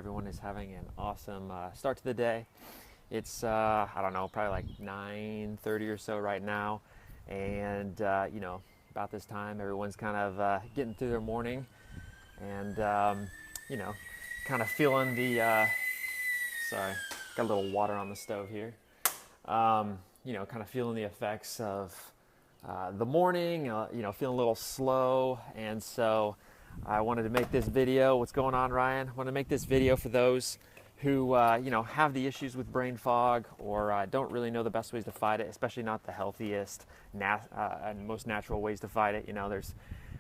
everyone is having an awesome start to the day. It's I don't know, probably like 9:30 or so right now, and about this time everyone's kind of getting through their morning, and you know, kind of feeling the sorry, got a little water on the stove here. Kind of feeling the effects of the morning. Feeling a little slow, and so I wanted to make this video. What's going on, Ryan? I want to make this video for those who have the issues with brain fog, or don't really know the best ways to fight it, especially not the healthiest and most natural ways to fight it. There's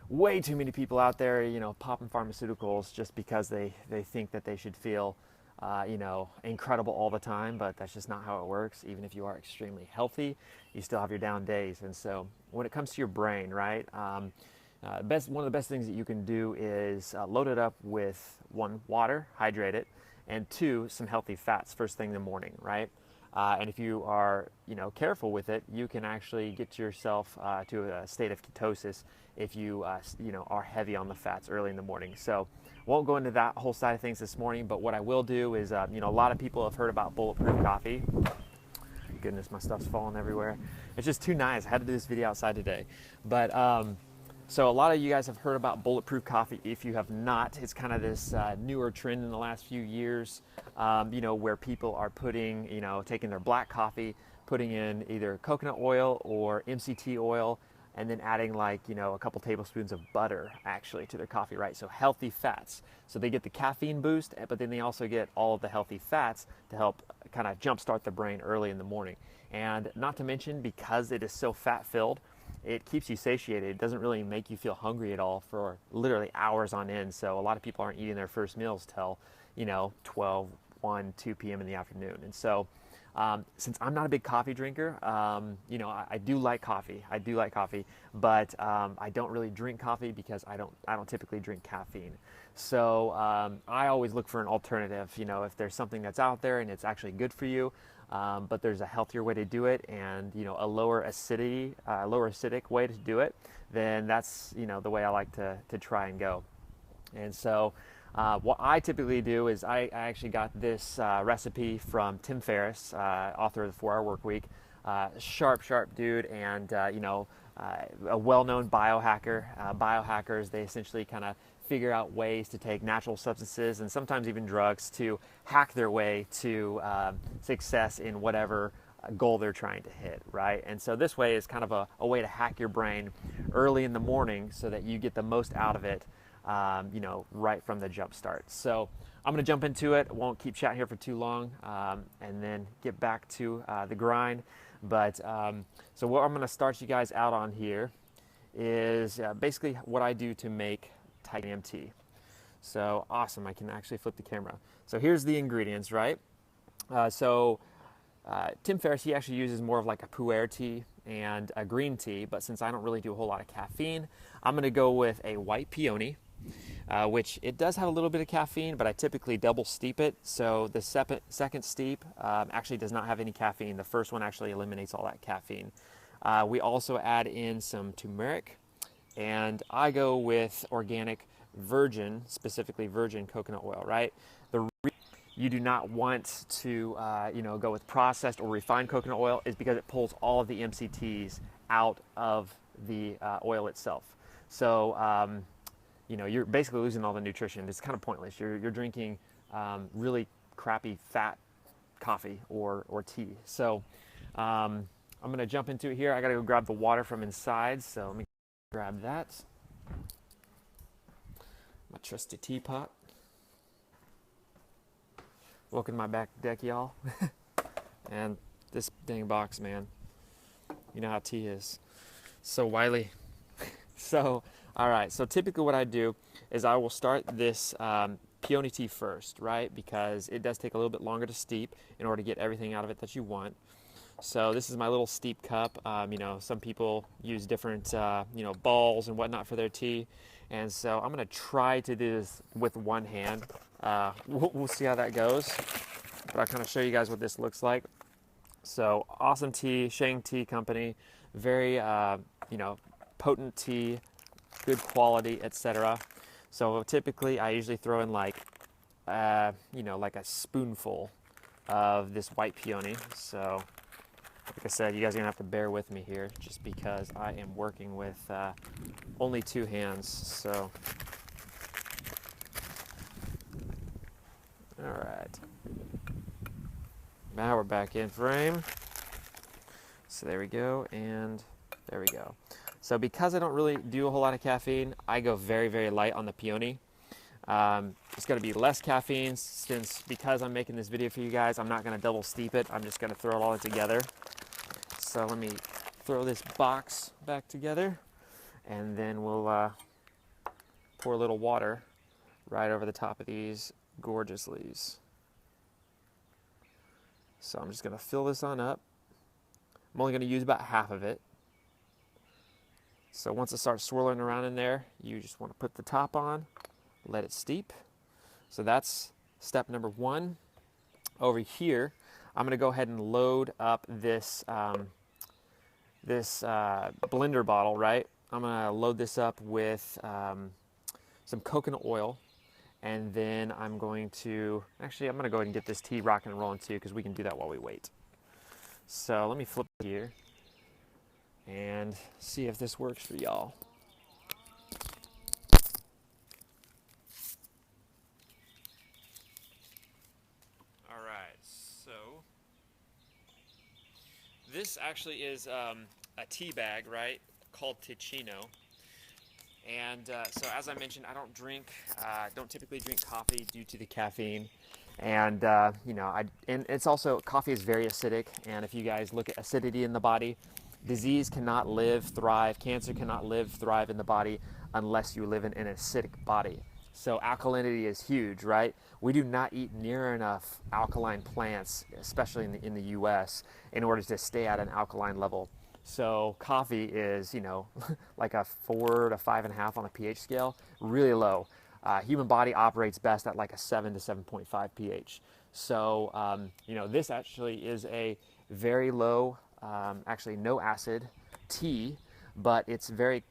way too many people out there, popping pharmaceuticals just because they think that they should feel incredible all the time, but that's just not how it works. Even if you are extremely healthy, you still have your down days. And so when it comes to your brain, right, one of the best things that you can do is load it up with, one, water, hydrate it, and two, some healthy fats first thing in the morning, right? And if you are, careful with it, you can actually get yourself to a state of ketosis if you, are heavy on the fats early in the morning. So won't go into that whole side of things this morning, but what I will do is, a lot of people have heard about Bulletproof Coffee. Goodness, my stuff's falling everywhere. It's just too nice. I had to do this video outside today. But so a lot of you guys have heard about Bulletproof Coffee. If you have not, it's kind of this newer trend in the last few years, where people are putting, taking their black coffee, putting in either coconut oil or MCT oil, and then adding a couple tablespoons of butter actually to their coffee, right? So healthy fats. So they get the caffeine boost, but then they also get all of the healthy fats to help kind of jumpstart the brain early in the morning. And not to mention, because it is so fat filled, it keeps you satiated. It doesn't really make you feel hungry at all for literally hours on end. So a lot of people aren't eating their first meals till 12, 1, 2 p.m. in the afternoon. And so since I'm not a big coffee drinker, I do like coffee. But I don't really drink coffee because I don't typically drink caffeine. So I always look for an alternative. If there's something that's out there and it's actually good for you, but there's a healthier way to do it, and a lower acidic way to do it, then that's the way I like to try and go. And so what I typically do is I actually got this recipe from Tim Ferriss, author of the 4-Hour Workweek. Sharp dude, and a well-known biohacker. Biohackers, they essentially kind of figure out ways to take natural substances and sometimes even drugs to hack their way to success in whatever goal they're trying to hit, right? And so this way is kind of a way to hack your brain early in the morning so that you get the most out of it, right from the jump start. So I'm going to jump into it. Won't keep chatting here for too long, and then get back to the grind. But so what I'm going to start you guys out on here is basically what I do to make titanium tea. So awesome, I can actually flip the camera. So here's the ingredients, right? Tim Ferriss, he actually uses more of like a pu'er tea and a green tea, but since I don't really do a whole lot of caffeine, I'm going to go with a white peony, which it does have a little bit of caffeine, but I typically double steep it. So the second steep actually does not have any caffeine. The first one actually eliminates all that caffeine. We also add in some turmeric, and I go with organic virgin, specifically virgin coconut oil, right? You do not want to go with processed or refined coconut oil is because it pulls all of the MCTs out of the oil itself. So you're basically losing all the nutrition. It's kind of pointless. You're drinking really crappy fat coffee or tea. So I'm going to jump into it here. I got to go grab the water from inside, so let me grab that. My trusty teapot. Welcome to my back deck, y'all. And this dang box, man. You know how tea is. So wily. So, all right. So typically what I do is I will start this peony tea first, right? Because it does take a little bit longer to steep in order to get everything out of it that you want. So this is my little steep cup. Some people use different, balls and whatnot for their tea. And so I'm going to try to do this with one hand. We'll see how that goes. But I'll kind of show you guys what this looks like. So awesome tea, Shang Tea Company. Very, potent tea, good quality, etc. So typically I usually throw in like you know, like a spoonful of this white peony. So like I said, you guys are gonna have to bear with me here just because I am working with only 2 hands. So, all right, now we're back in frame. So there we go, and there we go. So because I don't really do a whole lot of caffeine, I go very, very light on the peony. It's going to be less caffeine because I'm making this video for you guys. I'm not going to double steep it. I'm just going to throw it all together. So let me throw this box back together, and then we'll pour a little water right over the top of these gorgeous leaves. So I'm just going to fill this on up. I'm only going to use about half of it. So once it starts swirling around in there, you just want to put the top on, let it steep. So that's step number 1. Over here, I'm going to go ahead and load up this blender bottle, right? I'm going to load this up with some coconut oil, and then I'm going to go ahead and get this tea rocking and rolling too, because we can do that while we wait. So let me flip here and see if this works for y'all. All right, so this actually is a tea bag, right, called Ticino. And so as I mentioned, I don't typically drink coffee due to the caffeine. And you know, and it's also, coffee is very acidic, and if you guys look at acidity in the body, disease cannot live, thrive, cancer cannot live, thrive in the body unless you live in an acidic body. So alkalinity is huge, right? We do not eat near enough alkaline plants, especially in the US, in order to stay at an alkaline level. So coffee is, you know, like a 4 to 5.5 on a pH scale, really low. Human body operates best at like a 7 to 7.5 pH. So, you know, this actually is a very low, actually no acid tea, but it's very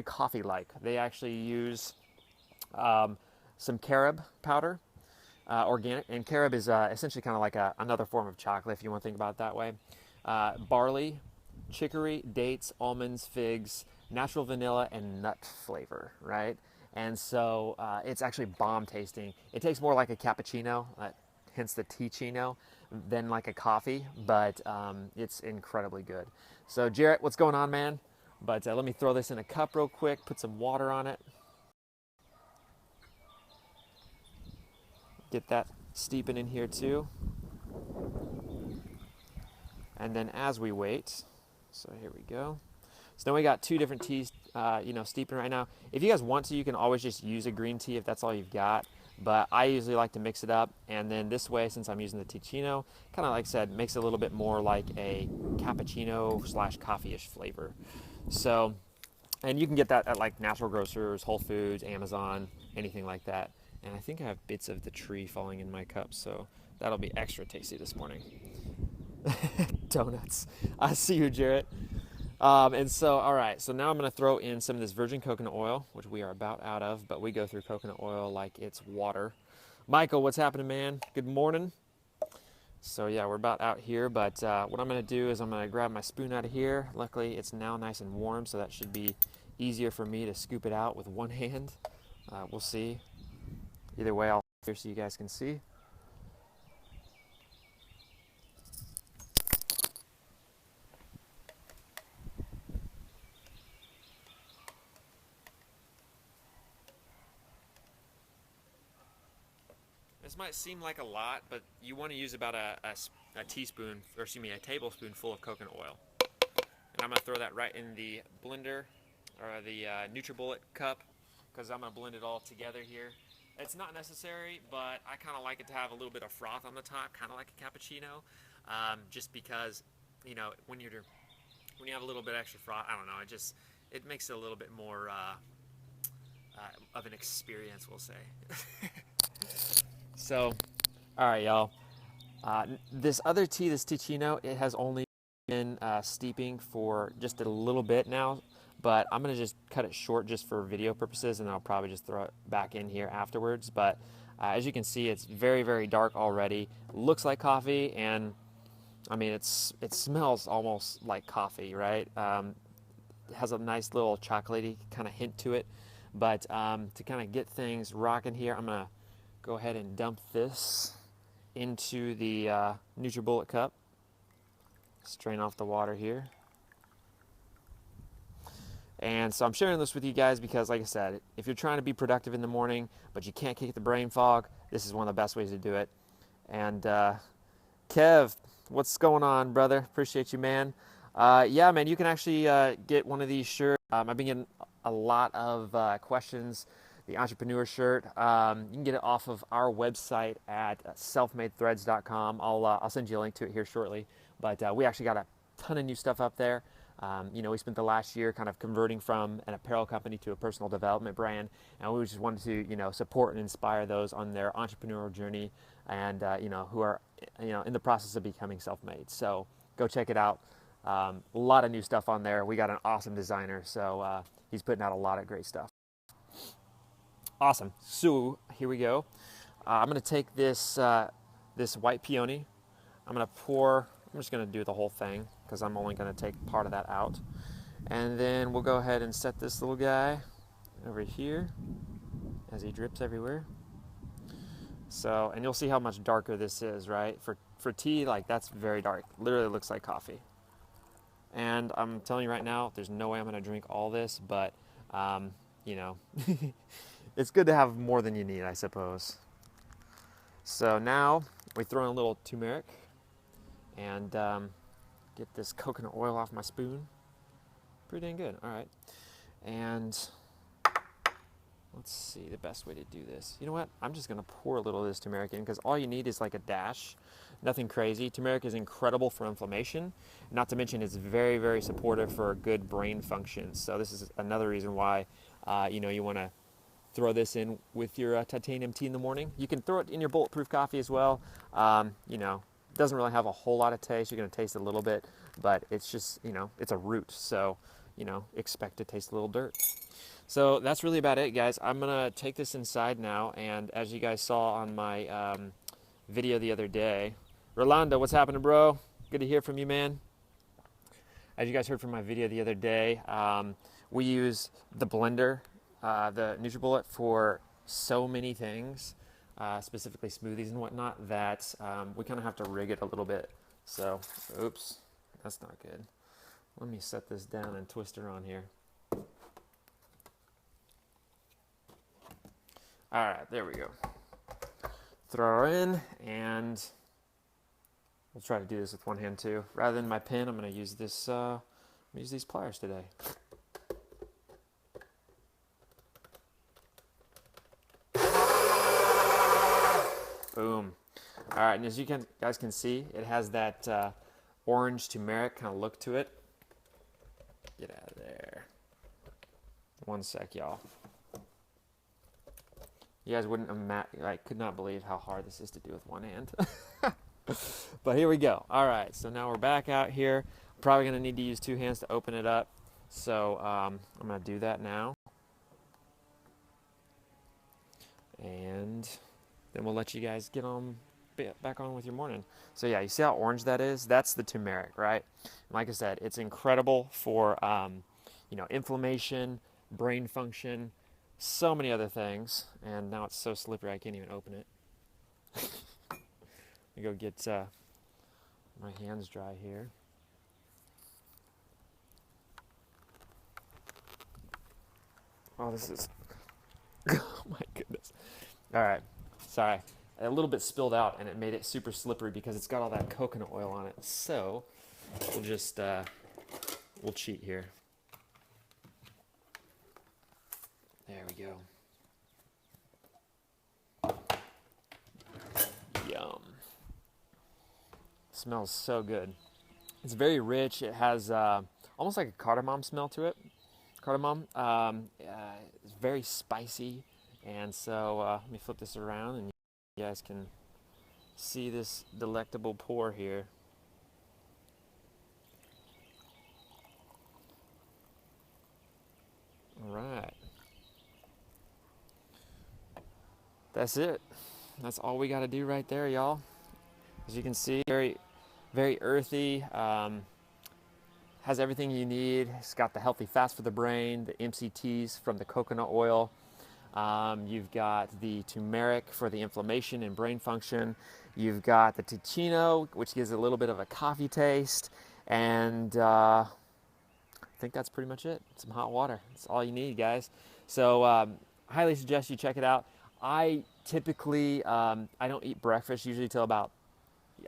coffee-like. They actually use some carob powder, organic, and carob is essentially kind of like another form of chocolate, if you want to think about it that way. Barley, chicory, dates, almonds, figs, natural vanilla, and nut flavor, right? And so it's actually bomb tasting. It tastes more like a cappuccino, hence the tea-chino, than like a coffee, but it's incredibly good. So Jarrett, what's going on, man? But let me throw this in a cup real quick, put some water on it. Get that steeping in here too. And then as we wait, so here we go. So then we got 2 different teas, you know, steeping right now. If you guys want to, you can always just use a green tea if that's all you've got. But I usually like to mix it up. And then this way, since I'm using the Ticino, kind of like I said, makes it a little bit more like a cappuccino / coffee-ish flavor. So, and you can get that at like Natural Grocers, Whole Foods, Amazon, anything like that. And I think I have bits of the tree falling in my cup, so that'll be extra tasty this morning. Donuts. I see you, Jarrett. And so, all right, so now I'm going to throw in some of this virgin coconut oil, which we are about out of, but we go through coconut oil like it's water. Michael, what's happening, man? Good morning. So yeah, we're about out here, but what I'm going to do is I'm going to grab my spoon out of here. Luckily, it's now nice and warm, so that should be easier for me to scoop it out with one hand. We'll see. Either way, I'll here so you guys can see. This might seem like a lot, but you want to use about a teaspoon, or excuse me, a tablespoon full of coconut oil. And I'm going to throw that right in the blender, or the NutriBullet cup, because I'm going to blend it all together here. It's not necessary, but I kind of like it to have a little bit of froth on the top, kind of like a cappuccino, just because, you know, when you have a little bit extra froth, I don't know, it makes it a little bit more of an experience, we'll say. So, all right, y'all. This other tea, this Ticino, it has only been steeping for just a little bit now, but I'm going to just cut it short just for video purposes, and I'll probably just throw it back in here afterwards. But As you can see, it's very, very dark already. Looks like coffee, and I mean, it smells almost like coffee, right? It has a nice little chocolatey kind of hint to it. But to kind of get things rocking here, I'm gonna go ahead and dump this into the NutriBullet cup. Strain off the water here. And so I'm sharing this with you guys because, like I said, if you're trying to be productive in the morning, but you can't kick the brain fog, this is one of the best ways to do it. And Kev, what's going on, brother? Appreciate you, man. Yeah, man, you can actually get one of these shirts. I've been getting a lot of questions. The entrepreneur shirt. You can get it off of our website at selfmadethreads.com. I'll send you a link to it here shortly. But we actually got a ton of new stuff up there. We spent the last year kind of converting from an apparel company to a personal development brand, and we just wanted to, support and inspire those on their entrepreneurial journey, and who are, in the process of becoming self-made. So go check it out. A lot of new stuff on there. We got an awesome designer, so he's putting out a lot of great stuff. Awesome. So here we go. I'm going to take this this white peony. I'm just going to do the whole thing because I'm only going to take part of that out. And then we'll go ahead and set this little guy over here as he drips everywhere. So, and you'll see how much darker this is, right? For tea, like, that's very dark. Literally looks like coffee. And I'm telling you right now, there's no way I'm going to drink all this, but, it's good to have more than you need, I suppose. So now we throw in a little turmeric and get this coconut oil off my spoon. Pretty dang good. All right. And let's see the best way to do this. You know what? I'm just going to pour a little of this turmeric in because all you need is like a dash. Nothing crazy. Turmeric is incredible for inflammation. Not to mention it's very, very supportive for good brain function. So this is another reason why, you want to throw this in with your titanium tea in the morning. You can throw it in your Bulletproof coffee as well. It doesn't really have a whole lot of taste. You're going to taste a little bit, but it's just, it's a root. So, expect to taste a little dirt. So that's really about it, guys. I'm going to take this inside now. And as you guys saw on my video the other day, Rolando, what's happening, bro? Good to hear from you, man. As you guys heard from my video the other day, we use the blender, the NutriBullet, for so many things, specifically smoothies and whatnot, that we kind of have to rig it a little bit. So, oops, that's not good. Let me set this down and twist it around here. All right, there we go. Throw her in, and we'll try to do this with one hand too. Rather than my pen, I'm going to use this. Use these pliers today. Boom. All right, and as you guys can see, it has that orange turmeric kind of look to it. Get out of there. One sec, y'all. You guys wouldn't could not believe how hard this is to do with one hand. But here we go. All right, so now we're back out here. Probably going to need to use two hands to open it up. So I'm going to do that now. And then we'll let you guys get on back on with your morning. So yeah, you see how orange that is? That's the turmeric, right? Like I said, it's incredible for inflammation, brain function, so many other things. And now it's so slippery I can't even open it. Let me go get my hands dry here. Oh, this is, oh my goodness. All right, sorry. A little bit spilled out and it made it super slippery because it's got all that coconut oil on it. So we'll just, we'll cheat here. There we go. Yum. Smells so good. It's very rich. It has almost like a cardamom smell to it. Cardamom. It's very spicy. And so let me flip this around and you guys can see this delectable pour here. All right. that's it. That's all we got to do right there, y'all. As you can see, very, very earthy. Has everything you need. It's got the healthy fats for the brain, the MCTs from the coconut oil. You've got the turmeric for the inflammation and brain function. You've got the ticino, which gives a little bit of a coffee taste. And I think that's pretty much it. Some hot water. That's all you need, guys. So highly suggest you check it out. I typically, I don't eat breakfast usually till about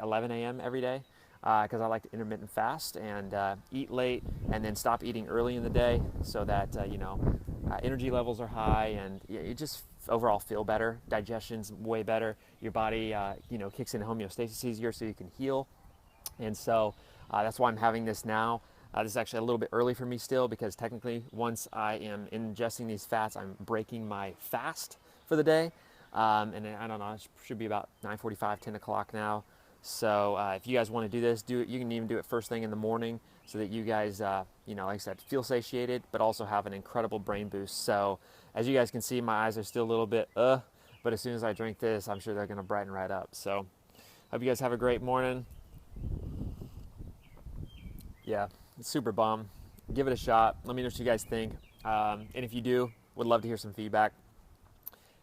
11 a.m. every day because I like to intermittent fast and eat late and then stop eating early in the day so that, energy levels are high and you just overall feel better. Digestion's way better. Your body, kicks in homeostasis easier so you can heal. And so that's why I'm having this now. This is actually a little bit early for me still because technically once I am ingesting these fats, I'm breaking my fast for the day. And I don't know, it should be about 9:45, 10 o'clock now. So if you guys want to do this, do it. You can even do it first thing in the morning so that you guys, like I said, feel satiated, but also have an incredible brain boost. So as you guys can see, my eyes are still a little bit, but as soon as I drink this, I'm sure they're going to brighten right up. So hope you guys have a great morning. Yeah, it's super bomb. Give it a shot. Let me know what you guys think. And if you do, would love to hear some feedback.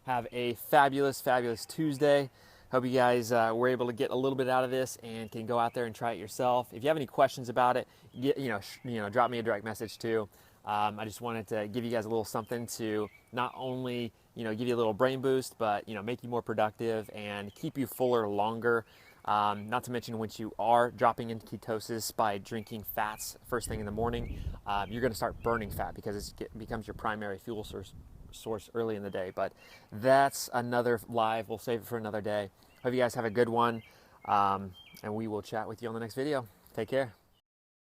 Have a fabulous, fabulous Tuesday. Hope you guys were able to get a little bit out of this and can go out there and try it yourself. If you have any questions about it, drop me a direct message too. I just wanted to give you guys a little something to not only, give you a little brain boost, but, make you more productive and keep you fuller longer. Not to mention once you are dropping into ketosis by drinking fats first thing in the morning, you're going to start burning fat because it becomes your primary fuel source early in the day. But that's another live. We'll save it for another day. Hope you guys have a good one, and we will chat with you on the next video. Take care.